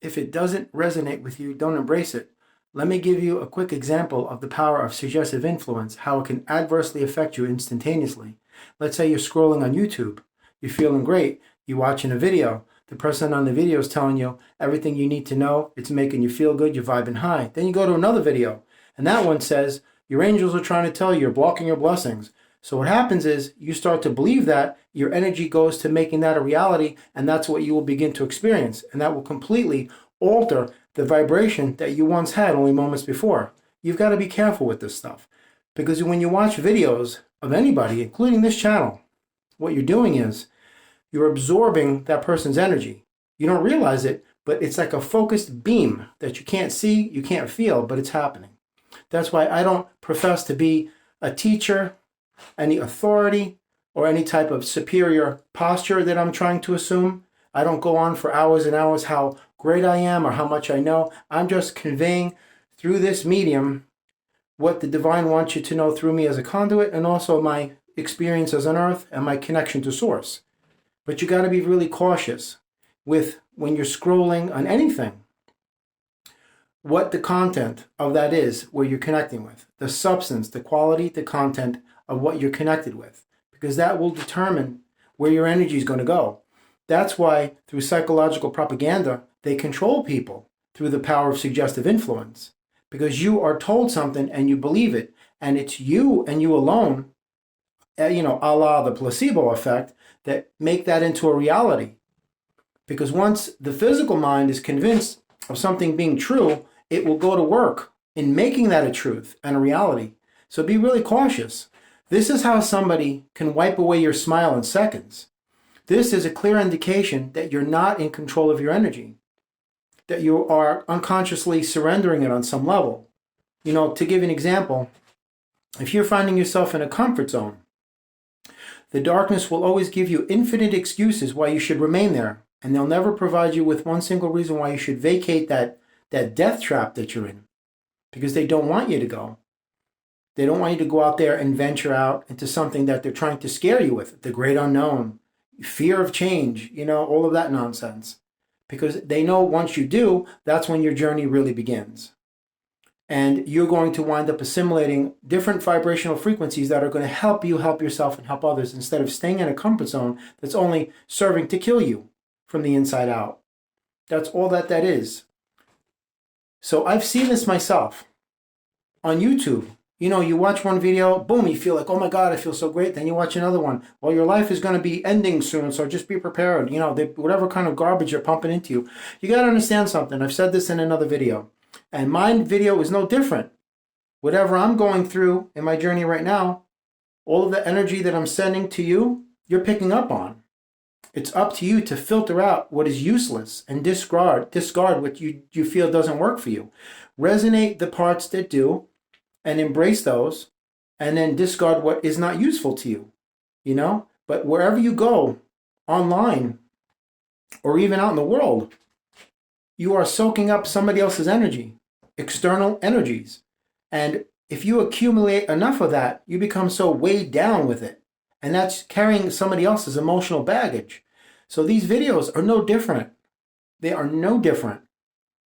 If it doesn't resonate with you, don't embrace it. Let me give you a quick example of the power of suggestive influence, how it can adversely affect you instantaneously. Let's say you're scrolling on YouTube. You're feeling great. You're watching a video. The person on the video is telling you everything you need to know. It's making you feel good. You're vibing high. Then you go to another video, and that one says, your angels are trying to tell you you're blocking your blessings. So what happens is you start to believe that, your energy goes to making that a reality, and that's what you will begin to experience. And that will completely alter the vibration that you once had only moments before. You've got to be careful with this stuff. Because when you watch videos of anybody, including this channel, what you're doing is you're absorbing that person's energy. You don't realize it, but it's like a focused beam that you can't see, you can't feel, but it's happening. That's why I don't profess to be a teacher, any authority, or any type of superior posture that I'm trying to assume. I don't go on for hours and hours how great I am or how much I know. I'm just conveying through this medium what the divine wants you to know through me as a conduit, and also my experiences on earth and my connection to source. But you got to be really cautious with when you're scrolling on anything, what the content of that is, where you're connecting with, the substance, the quality, the content of what you're connected with, because that will determine where your energy is going to go. That's why through psychological propaganda, they control people through the power of suggestive influence, because you are told something and you believe it, and it's you and you alone, a la the placebo effect, that make that into a reality. Because once the physical mind is convinced of something being true, it will go to work in making that a truth and a reality. So be really cautious. This is how somebody can wipe away your smile in seconds. This is a clear indication that you're not in control of your energy, that you are unconsciously surrendering it on some level. To give an example, if you're finding yourself in a comfort zone, the darkness will always give you infinite excuses why you should remain there, and they'll never provide you with one single reason why you should vacate that death trap that you're in, because they don't want you to go. They don't want you to go out there and venture out into something that they're trying to scare you with, the great unknown, fear of change, all of that nonsense. Because they know once you do, that's when your journey really begins. And you're going to wind up assimilating different vibrational frequencies that are going to help you help yourself and help others, instead of staying in a comfort zone that's only serving to kill you from the inside out. That's all that is. So I've seen this myself on YouTube. You watch one video, boom, you feel like, oh my God, I feel so great. Then you watch another one. Well, your life is going to be ending soon, so just be prepared. Whatever kind of garbage you're pumping into you. You got to understand something. I've said this in another video. And my video is no different. Whatever I'm going through in my journey right now, all of the energy that I'm sending to you, you're picking up on. It's up to you to filter out what is useless and discard what you feel doesn't work for you. Resonate the parts that do, and embrace those, and then discard what is not useful to you, But wherever you go, online, or even out in the world, you are soaking up somebody else's energy, external energies. And if you accumulate enough of that, you become so weighed down with it. And that's carrying somebody else's emotional baggage. So these videos are no different. They are no different.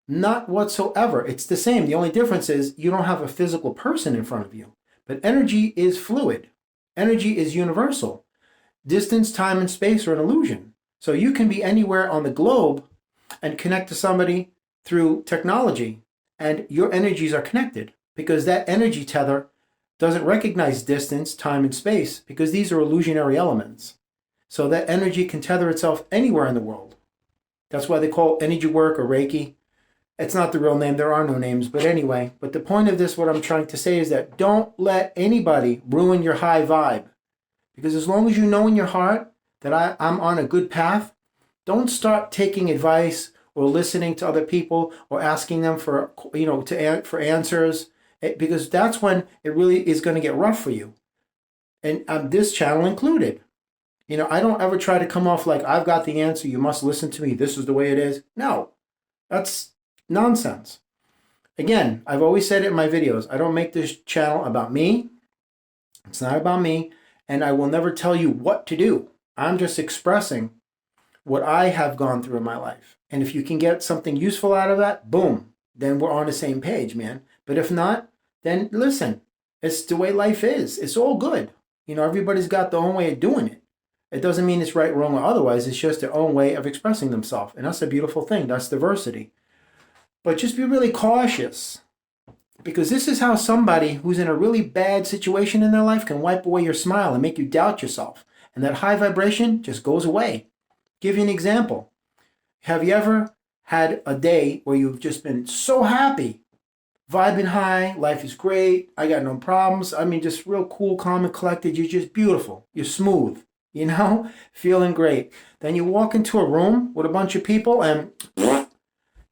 Not whatsoever. It's the same. The only difference is you don't have a physical person in front of you. But energy is fluid. Energy is universal. Distance, time, and space are an illusion. So you can be anywhere on the globe and connect to somebody through technology, and your energies are connected, because that energy tether doesn't recognize distance, time, and space, because these are illusionary elements. So that energy can tether itself anywhere in the world. That's why they call energy work or Reiki. It's not the real name. There are no names. But anyway, but the point of this, what I'm trying to say is that don't let anybody ruin your high vibe. Because as long as you know in your heart that I'm on a good path, don't start taking advice or listening to other people or asking them for answers, because that's when it really is going to get rough for you. And this channel included. I don't ever try to come off like I've got the answer. You must listen to me. This is the way it is. No, that's nonsense. Again, I've always said it in my videos. I don't make this channel about me. It's not about me. And I will never tell you what to do. I'm just expressing what I have gone through in my life. And if you can get something useful out of that, boom, then we're on the same page, man. But if not, then listen, it's the way life is. It's all good. Everybody's got their own way of doing it. It doesn't mean it's right, wrong, or otherwise. It's just their own way of expressing themselves. And that's a beautiful thing. That's diversity. But just be really cautious, because this is how somebody who's in a really bad situation in their life can wipe away your smile and make you doubt yourself. And that high vibration just goes away. Give you an example. Have you ever had a day where you've just been so happy, vibing high, life is great, I got no problems, I mean just real cool, calm, and collected, you're just beautiful, you're smooth, feeling great. Then you walk into a room with a bunch of people and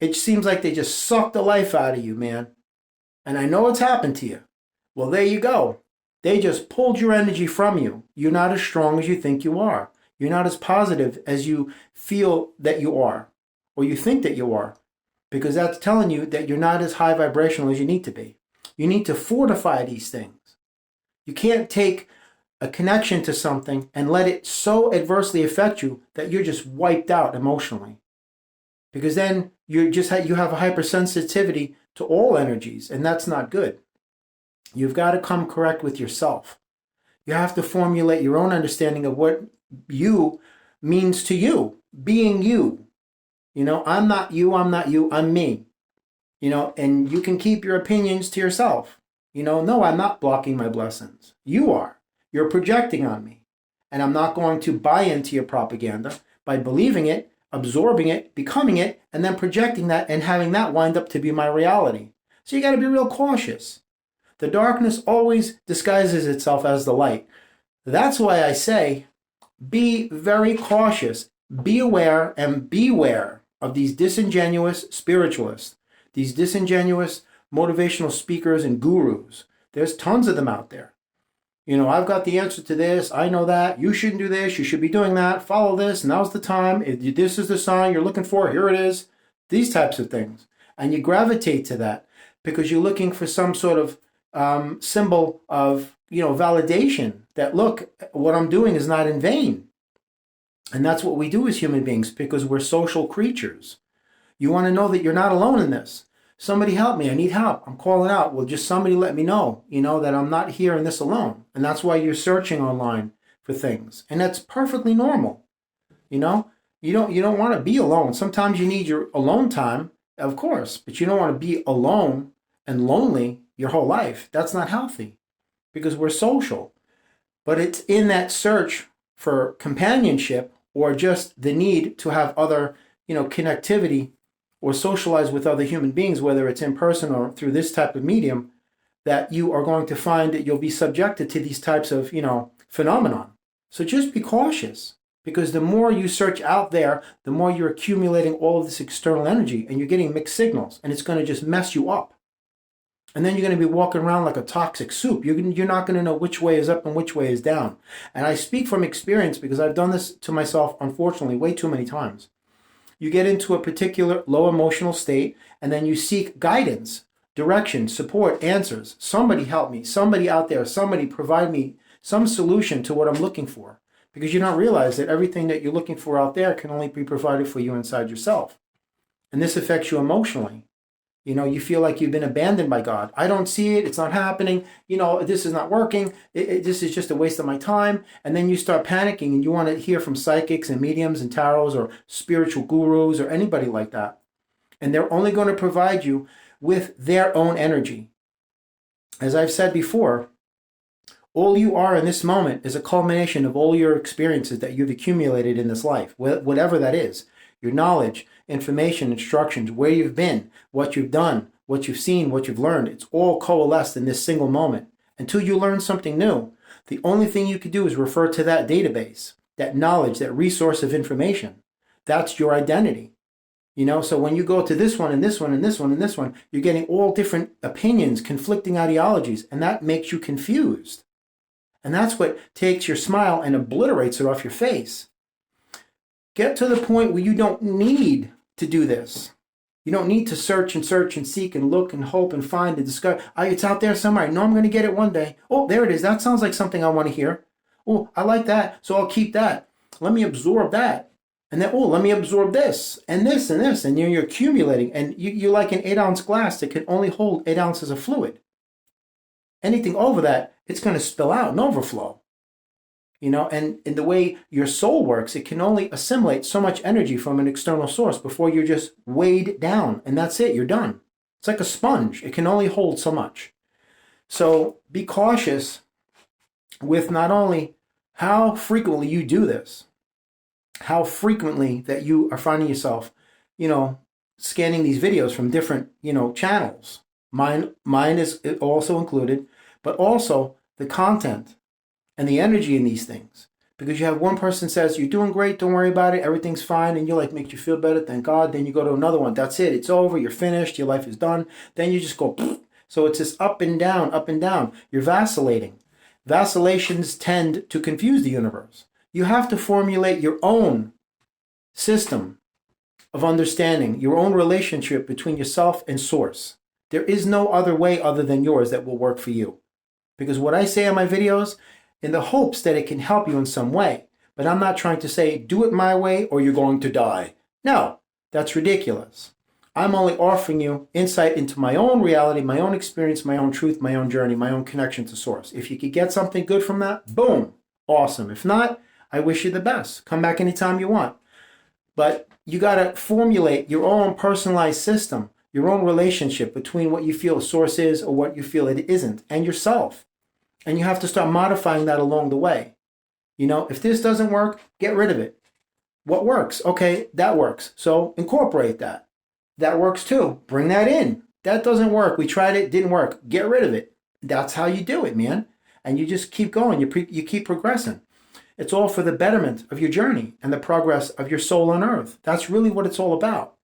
it seems like they just suck the life out of you, man. And I know it's happened to you. Well, there you go. They just pulled your energy from you. You're not as strong as you think you are. You're not as positive as you feel that you are, or you think that you are, because that's telling you that you're not as high vibrational as you need to be. You need to fortify these things. You can't take a connection to something and let it so adversely affect you that you're just wiped out emotionally, because then you have a hypersensitivity to all energies, and that's not good. You've got to come correct with yourself. You have to formulate your own understanding of what you means to you, being you. I'm not you, I'm me. And you can keep your opinions to yourself. No, I'm not blocking my blessings. You are. You're projecting on me. And I'm not going to buy into your propaganda by believing it, absorbing it, becoming it, and then projecting that and having that wind up to be my reality. So you got to be real cautious. The darkness always disguises itself as the light. That's why I say, be very cautious, be aware, and beware of these disingenuous spiritualists, these disingenuous motivational speakers and gurus. There's tons of them out there. I've got the answer to this, I know that, you shouldn't do this, you should be doing that, follow this, now's the time, if this is the sign you're looking for, here it is, these types of things. And you gravitate to that because you're looking for some sort of symbol of validation that, look, what I'm doing is not in vain. And that's what we do as human beings, because we're social creatures. You want to know that you're not alone in this. Somebody help me, I need help, I'm calling out. Well, just somebody let me know, that I'm not here in this alone. And that's why you're searching online for things. And that's perfectly normal. You don't want to be alone. Sometimes you need your alone time, of course, but you don't want to be alone and lonely your whole life. That's not healthy, because we're social. But it's in that search for companionship, or just the need to have other, connectivity, or socialize with other human beings, whether it's in person or through this type of medium, that you are going to find that you'll be subjected to these types of, phenomenon. So just be cautious, because the more you search out there, the more you're accumulating all of this external energy, and you're getting mixed signals, and it's going to just mess you up. And then you're going to be walking around like a toxic soup. You're not going to know which way is up and which way is down. And I speak from experience, because I've done this to myself, unfortunately, way too many times. You get into a particular low emotional state, and then you seek guidance, direction, support, answers. Somebody help me. Somebody out there, somebody provide me some solution to what I'm looking for. Because you don't realize that everything that you're looking for out there can only be provided for you inside yourself. And this affects you emotionally. You feel like you've been abandoned by God. I don't see it. It's not happening. This is not working. This is just a waste of my time. And then you start panicking, and you want to hear from psychics and mediums and tarots or spiritual gurus or anybody like that. And they're only going to provide you with their own energy. As I've said before, all you are in this moment is a culmination of all your experiences that you've accumulated in this life, whatever that is. Your knowledge, information, instructions, where you've been, what you've done, what you've seen, what you've learned. It's all coalesced in this single moment. Until you learn something new, the only thing you can do is refer to that database, that knowledge, that resource of information. That's your identity. So when you go to this one and this one and this one and this one, you're getting all different opinions, conflicting ideologies, and that makes you confused. And that's what takes your smile and obliterates it off your face. Get to the point where you don't need to do this. You don't need to search and seek and look and hope and find and discover. It's out there somewhere. I know I'm going to get it one day. Oh, there it is. That sounds like something I want to hear. Oh, I like that, so I'll keep that. Let me absorb that. And then, oh, let me absorb this and this and this. And you're accumulating. And you're like an 8-ounce glass that can only hold 8 ounces of fluid. Anything over that, it's going to spill out and overflow. And in the way your soul works, it can only assimilate so much energy from an external source before you're just weighed down. And that's it. You're done. It's like a sponge. It can only hold so much. So be cautious with not only how frequently you do this, how frequently that you are finding yourself, scanning these videos from different, channels. Mine is also included, but also the content and the energy in these things. Because you have one person says, you're doing great, don't worry about it, everything's fine, and you're like, makes you feel better, thank God. Then you go to another one, that's it, it's over, you're finished, your life is done. Then you just go, pfft. So it's this up and down, up and down. You're vacillating. Vacillations tend to confuse the universe. You have to formulate your own system of understanding, your own relationship between yourself and source. There is no other way other than yours that will work for you. Because what I say on my videos, in the hopes that it can help you in some way, but I'm not trying to say, do it my way or you're going to die. No, that's ridiculous. I'm only offering you insight into my own reality, my own experience, my own truth, my own journey, my own connection to source. If you could get something good from that, boom, awesome. If not, I wish you the best. Come back anytime you want. But you got to formulate your own personalized system, your own relationship between what you feel source is or what you feel it isn't, and yourself. And you have to start modifying that along the way. If this doesn't work, get rid of it. What works? Okay, that works. So incorporate that. That works too. Bring that in. That doesn't work. We tried it, didn't work. Get rid of it. That's how you do it, man. And you just keep going. You keep progressing. It's all for the betterment of your journey and the progress of your soul on earth. That's really what it's all about.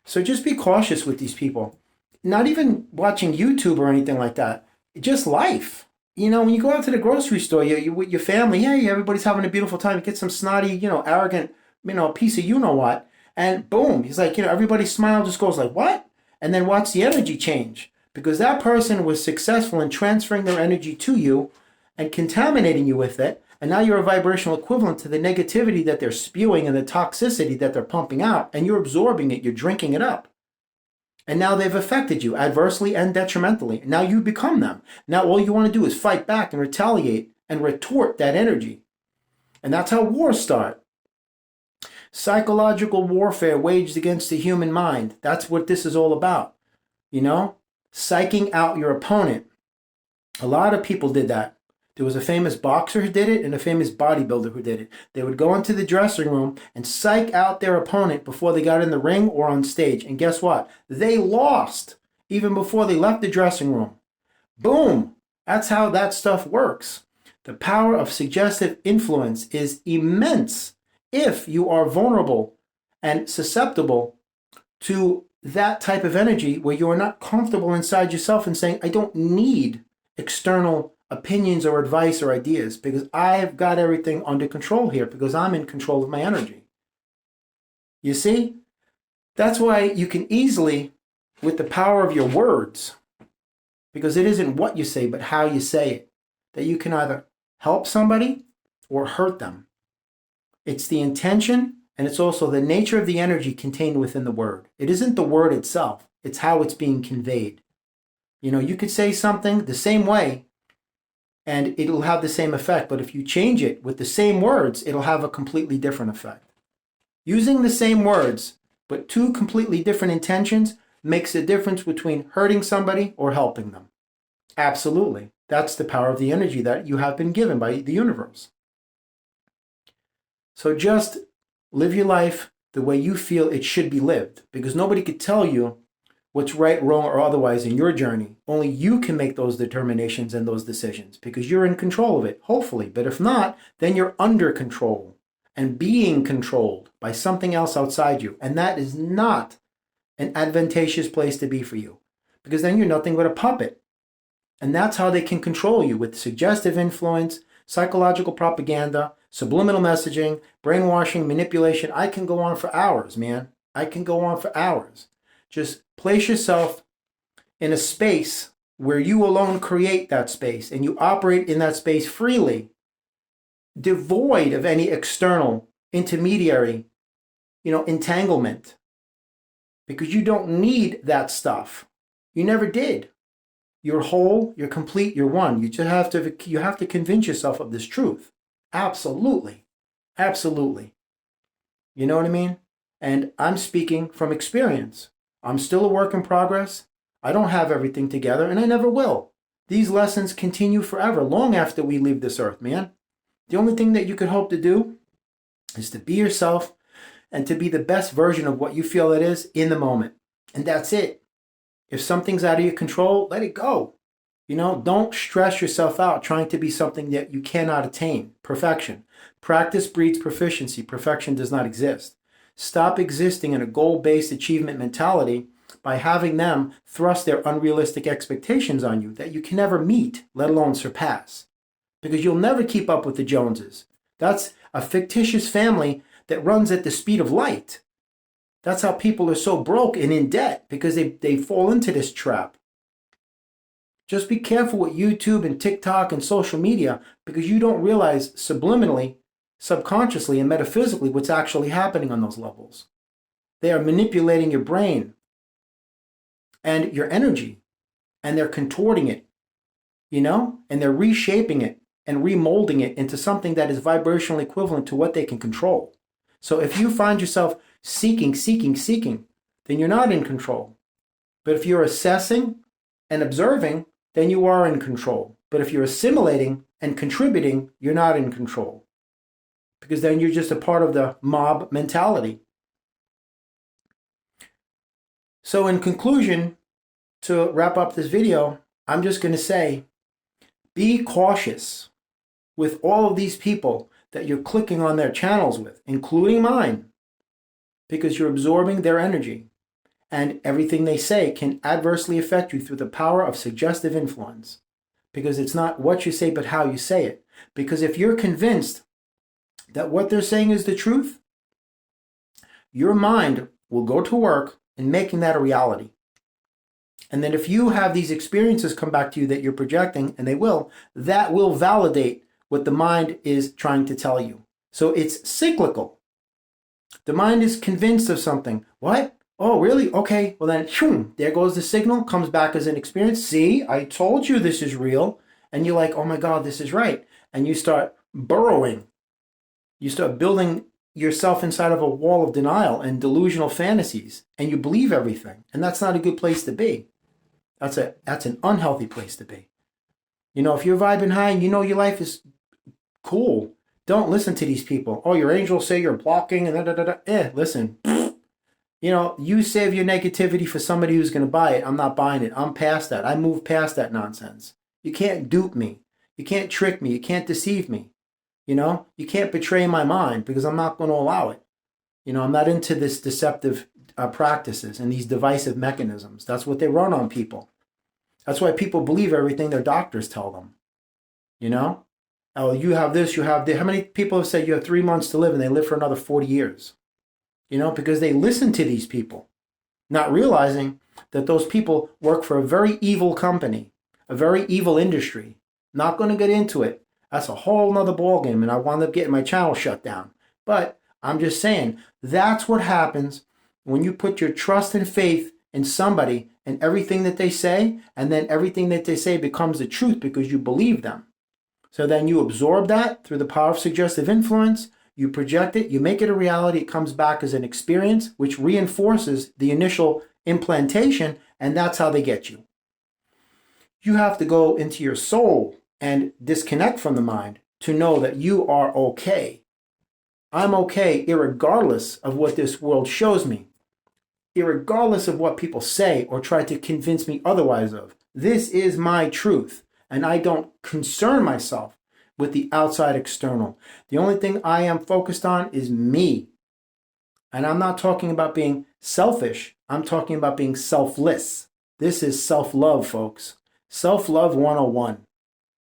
So just be cautious with these people. Not even watching YouTube or anything like that. Just life. When you go out to the grocery store, you with your family, hey, everybody's having a beautiful time. You get some snotty, arrogant, piece of you-know-what. And boom, he's like, everybody's smile just goes like, what? And then watch the energy change. Because that person was successful in transferring their energy to you and contaminating you with it. And now you're a vibrational equivalent to the negativity that they're spewing and the toxicity that they're pumping out. And you're absorbing it. You're drinking it up. And now they've affected you adversely and detrimentally. Now you become them. Now all you want to do is fight back and retaliate and retort that energy. And that's how wars start. Psychological warfare waged against the human mind. That's what this is all about. Psyching out your opponent. A lot of people did that. There was a famous boxer who did it and a famous bodybuilder who did it. They would go into the dressing room and psych out their opponent before they got in the ring or on stage. And guess what? They lost even before they left the dressing room. Boom! That's how that stuff works. The power of suggestive influence is immense if you are vulnerable and susceptible to that type of energy where you are not comfortable inside yourself and saying, I don't need external opinions or advice or ideas because I've got everything under control here because I'm in control of my energy. You see? That's why you can easily, with the power of your words, because it isn't what you say but how you say it, that you can either help somebody or hurt them. It's the intention and it's also the nature of the energy contained within the word. It isn't the word itself, it's how it's being conveyed. You could say something the same way and it'll have the same effect. But if you change it with the same words, it'll have a completely different effect. Using the same words, but two completely different intentions makes a difference between hurting somebody or helping them. Absolutely. That's the power of the energy that you have been given by the universe. So just live your life the way you feel it should be lived, because nobody could tell you what's right, wrong, or otherwise in your journey. Only you can make those determinations and those decisions because you're in control of it, hopefully. But if not, then you're under control and being controlled by something else outside you. And that is not an advantageous place to be for you because then you're nothing but a puppet. And that's how they can control you with suggestive influence, psychological propaganda, subliminal messaging, brainwashing, manipulation. I can go on for hours, man. I can go on for hours. Just place yourself in a space where you alone create that space and you operate in that space freely, devoid of any external intermediary entanglement, because you don't need that stuff. You never did. You're whole, you're complete, you're one. You have to convince yourself of this truth. Absolutely. Absolutely. You know what I mean? And I'm speaking from experience. I'm still a work in progress. I don't have everything together, and I never will. These lessons continue forever, long after we leave this earth, man. The only thing that you could hope to do is to be yourself and to be the best version of what you feel it is in the moment. And that's it. If something's out of your control, let it go. Don't stress yourself out trying to be something that you cannot attain. Perfection. Practice breeds proficiency. Perfection does not exist. Stop existing in a goal-based achievement mentality by having them thrust their unrealistic expectations on you that you can never meet, let alone surpass. Because you'll never keep up with the Joneses. That's a fictitious family that runs at the speed of light. That's how people are so broke and in debt, because they fall into this trap. Just be careful with YouTube and TikTok and social media, because you don't realize subliminally, subconsciously, and metaphysically what's actually happening on those levels. They are manipulating your brain and your energy, and they're contorting it, and they're reshaping it and remolding it into something that is vibrationally equivalent to what they can control. So if you find yourself seeking, then you're not in control. But if you're assessing and observing, then you are in control. But if you're assimilating and contributing, you're not in control. Because then you're just a part of the mob mentality. So in conclusion, to wrap up this video, I'm just going to say, be cautious with all of these people that you're clicking on their channels with, including mine, because you're absorbing their energy, and everything they say can adversely affect you through the power of suggestive influence, because it's not what you say but how you say it. Because if you're convinced that what they're saying is the truth, your mind will go to work in making that a reality. And then if you have these experiences come back to you that you're projecting, and they will, that will validate what the mind is trying to tell you. So it's cyclical. The mind is convinced of something. What? Oh, really? Okay. Well then, there goes the signal, comes back as an experience. See, I told you this is real. And you're like, oh my God, this is right. And you start burrowing. You start building yourself inside of a wall of denial and delusional fantasies. And you believe everything. And that's not a good place to be. That's an unhealthy place to be. If you're vibing high and your life is cool, don't listen to these people. Oh, your angels say you're blocking and da. Listen. You save your negativity for somebody who's going to buy it. I'm not buying it. I'm past that. I moved past that nonsense. You can't dupe me. You can't trick me. You can't deceive me. You can't betray my mind, because I'm not going to allow it. I'm not into this deceptive practices and these divisive mechanisms. That's what they run on people. That's why people believe everything their doctors tell them. Oh, you have this, you have that. How many people have said you have 3 months to live and they live for another 40 years? Because they listen to these people, not realizing that those people work for a very evil company, a very evil industry. Not going to get into it. That's a whole nother ballgame, and I wound up getting my channel shut down. But I'm just saying, that's what happens when you put your trust and faith in somebody and everything that they say, and then everything that they say becomes the truth because you believe them. So then you absorb that through the power of suggestive influence, you project it, you make it a reality, it comes back as an experience, which reinforces the initial implantation, and that's how they get you. You have to go into your soul and disconnect from the mind to know that you are okay. I'm okay irregardless of what this world shows me, irregardless of what people say or try to convince me otherwise of. This is my truth, and I don't concern myself with the outside external. The only thing I am focused on is me. And I'm not talking about being selfish. I'm talking about being selfless. This is self-love, folks. Self-love 101.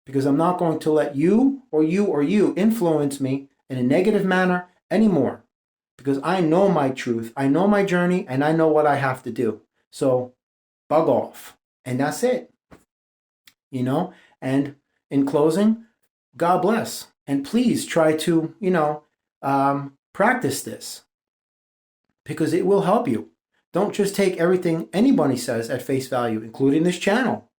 Because I'm not going to let you or you influence me in a negative manner anymore. Because I know my truth, I know my journey, and I know what I have to do. So, bug off. And that's it. And in closing, God bless. And please try to, practice this. because it will help you. Don't just take everything anybody says at face value, including this channel,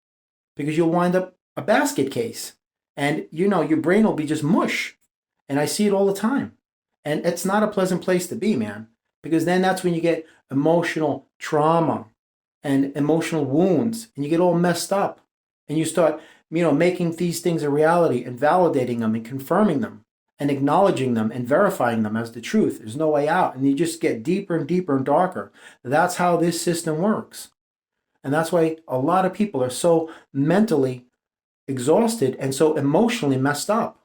because you'll wind up a basket case. And your brain will be just mush. And I see it all the time. And it's not a pleasant place to be, man, because then that's when you get emotional trauma and emotional wounds, and you get all messed up, and you start, making these things a reality and validating them and confirming them and acknowledging them and verifying them as the truth. There's no way out. And you just get deeper and deeper and darker. That's how this system works. And that's why a lot of people are so mentally exhausted and so emotionally messed up.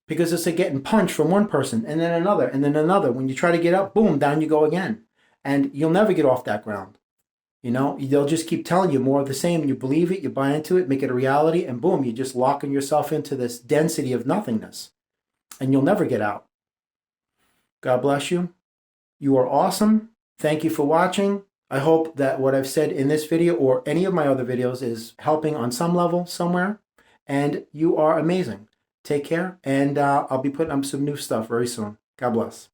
Because it's like getting punched from one person and then another and then another. When you try to get up, boom, down you go again. And you'll never get off that ground. They'll just keep telling you more of the same, and you believe it, you buy into it, make it a reality, and boom, you're just locking yourself into this density of nothingness. And you'll never get out. God bless you. You are awesome. Thank you for watching. I hope that what I've said in this video or any of my other videos is helping on some level somewhere. And you are amazing. Take care, and I'll be putting up some new stuff very soon. God bless.